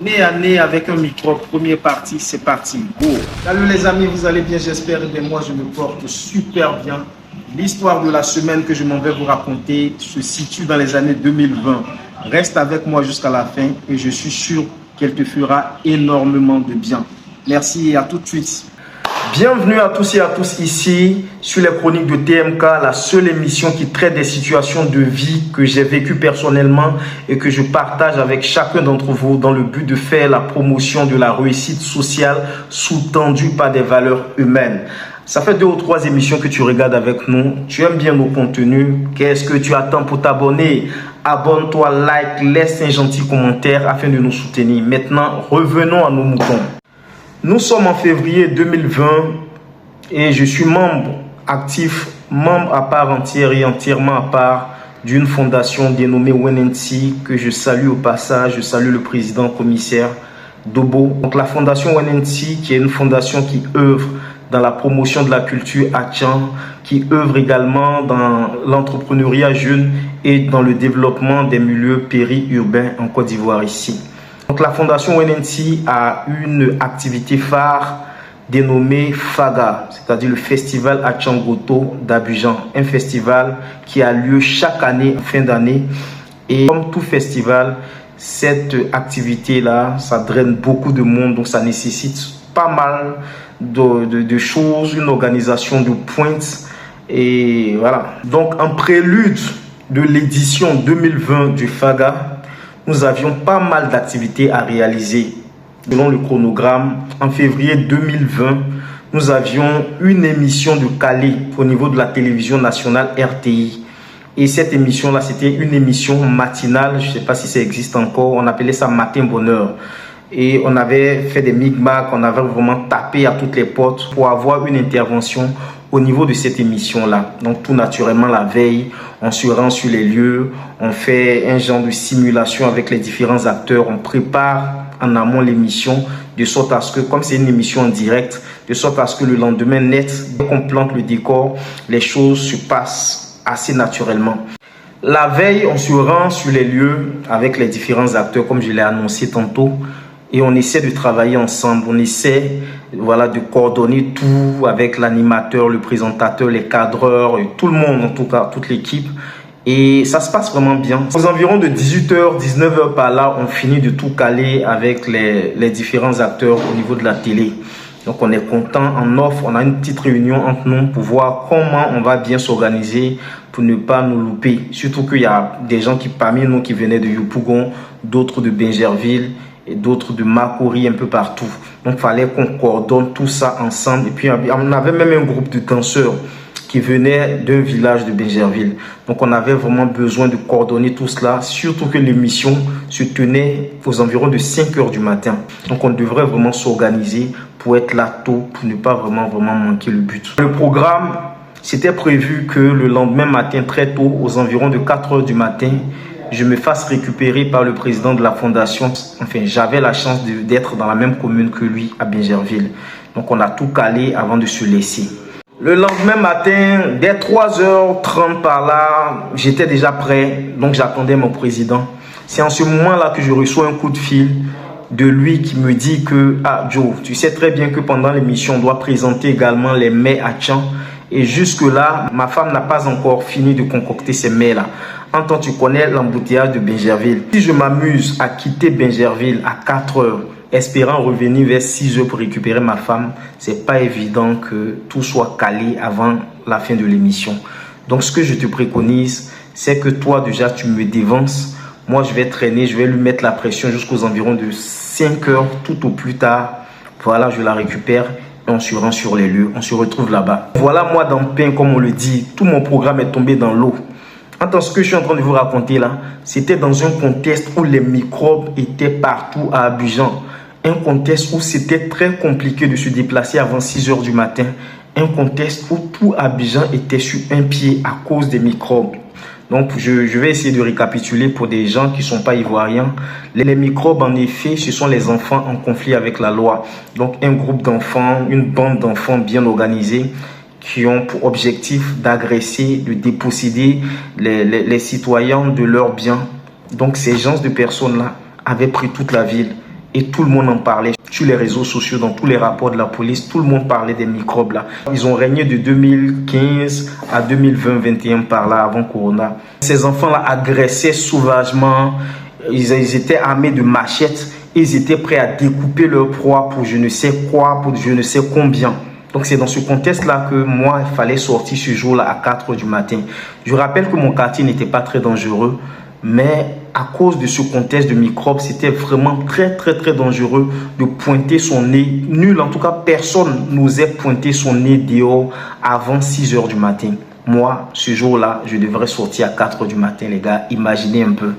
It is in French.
Nez à nez avec un micro, première partie, c'est parti. Go. Salut les amis, vous allez bien, j'espère. Et moi, je me porte super bien. L'histoire de la semaine que je m'en vais vous raconter se situe dans les années 2020. Reste avec moi jusqu'à la fin et je suis sûr qu'elle te fera énormément de bien. Merci et à tout de suite. Bienvenue à tous et à tous ici sur les chroniques de TMK, la seule émission qui traite des situations de vie que j'ai vécues personnellement et que je partage avec chacun d'entre vous dans le but de faire la promotion de la réussite sociale sous-tendue par des valeurs humaines. Ça fait 2 ou 3 émissions que tu regardes avec nous. Tu aimes bien nos contenus. Qu'est-ce que tu attends pour t'abonner? Abonne-toi, like, laisse un gentil commentaire afin de nous soutenir. Maintenant, revenons à nos moutons. Nous sommes en février 2020 et je suis membre actif, membre à part entière et entièrement à part d'une fondation dénommée WNNC que je salue au passage. Je salue le président commissaire Dobo. Donc la fondation WNNC qui est une fondation qui œuvre dans la promotion de la culture Achan, qui œuvre également dans l'entrepreneuriat jeune et dans le développement des milieux périurbains en Côte d'Ivoire ici. Donc la fondation WNNC a une activité phare dénommée FAGA, c'est-à-dire le Festival Achangoto d'Abidjan, un festival qui a lieu chaque année en fin d'année. Et comme tout festival, cette activité-là, ça draine beaucoup de monde, donc ça nécessite pas mal de choses, une organisation de pointes. Et voilà. Donc en prélude de l'édition 2020 du FAGA, nous avions pas mal d'activités à réaliser. Selon le chronogramme, en février 2020, nous avions une émission de Calais au niveau de la télévision nationale RTI. Et cette émission-là, c'était une émission matinale, je ne sais pas si ça existe encore, on appelait ça Matin Bonheur. Et on avait fait des micmacs, on avait vraiment tapé à toutes les portes pour avoir une intervention au niveau de cette émission-là. Donc tout naturellement, la veille, on se rend sur les lieux, on fait un genre de simulation avec les différents acteurs, on prépare en amont l'émission, de sorte à ce que, comme c'est une émission en direct, de sorte à ce que le lendemain net, dès qu'on plante le décor, les choses se passent assez naturellement. La veille, on se rend sur les lieux avec les différents acteurs, comme je l'ai annoncé tantôt, et on essaie de travailler ensemble, on essaie de coordonner tout avec l'animateur, le présentateur, les cadreurs, et tout le monde en tout cas, toute l'équipe. Et ça se passe vraiment bien. Aux environs de 18h, 19h par là, on finit de tout caler avec les différents acteurs au niveau de la télé. Donc on est content, en offre, on a une petite réunion entre nous pour voir comment on va bien s'organiser pour ne pas nous louper. Surtout qu'il y a des gens parmi nous qui venaient de Yopougon, d'autres de Bingerville et d'autres de Makori, un peu partout. Donc il fallait qu'on coordonne tout ça ensemble. Et puis on avait même un groupe de danseurs qui venaient d'un village de Bingerville. Donc on avait vraiment besoin de coordonner tout cela, surtout que l'émission se tenait aux environs de 5 h du matin. Donc on devrait vraiment s'organiser pour être là tôt, pour ne pas vraiment manquer le but. Le programme, c'était prévu que le lendemain matin, très tôt, aux environs de 4 h du matin, je me fasse récupérer par le président de la fondation. Enfin, j'avais la chance d'être dans la même commune que lui, à Bingerville. Donc on a tout calé avant de se laisser. Le lendemain matin, dès 3h30 par là, j'étais déjà prêt, donc j'attendais mon président. C'est en ce moment-là que je reçois un coup de fil de lui qui me dit que « Ah Joe, tu sais très bien que pendant l'émission, on doit présenter également les mets Achan. Et jusque-là, ma femme n'a pas encore fini de concocter ces mets-là. En temps, tu connais l'embouteillage de Bingerville. Si je m'amuse à quitter Bingerville à 4h, espérant revenir vers 6 h pour récupérer ma femme, c'est pas évident que tout soit calé avant la fin de l'émission. Donc ce que je te préconise, c'est que toi déjà tu me dévances. Moi je vais traîner, je vais lui mettre la pression jusqu'aux environs de 5 h tout au plus tard. Voilà, je la récupère et on se rend sur les lieux, on se retrouve là-bas. Voilà moi dans le pain, comme on le dit, tout mon programme est tombé dans l'eau. Attends, ce que je suis en train de vous raconter là, c'était dans un contexte où les microbes étaient partout à Abidjan. Un contexte où c'était très compliqué de se déplacer avant 6 h du matin. Un contexte où tout Abidjan était sur un pied à cause des microbes. Donc, je vais essayer de récapituler pour des gens qui ne sont pas ivoiriens. Les microbes, en effet, ce sont les enfants en conflit avec la loi. Donc, un groupe d'enfants, une bande d'enfants bien organisée qui ont pour objectif d'agresser, de déposséder les citoyens de leurs biens. Donc, ces gens de personnes-là avaient pris toute la ville. Et tout le monde en parlait sur les réseaux sociaux, dans tous les rapports de la police. Tout le monde parlait des microbes là. Ils ont régné de 2015 à 2020-21 par là, avant Corona. Ces enfants-là agressaient sauvagement. Ils étaient armés de machettes. Ils étaient prêts à découper leur proie pour je ne sais quoi, pour je ne sais combien. Donc c'est dans ce contexte-là que moi, il fallait sortir ce jour-là à 4 h du matin. Je rappelle que mon quartier n'était pas très dangereux, mais à cause de ce contexte de microbes, c'était vraiment très dangereux de pointer son nez. Nul, en tout cas, personne n'osait pointer son nez dehors avant 6 h du matin. Moi, ce jour-là, je devrais sortir à 4 h du matin, les gars. Imaginez un peu.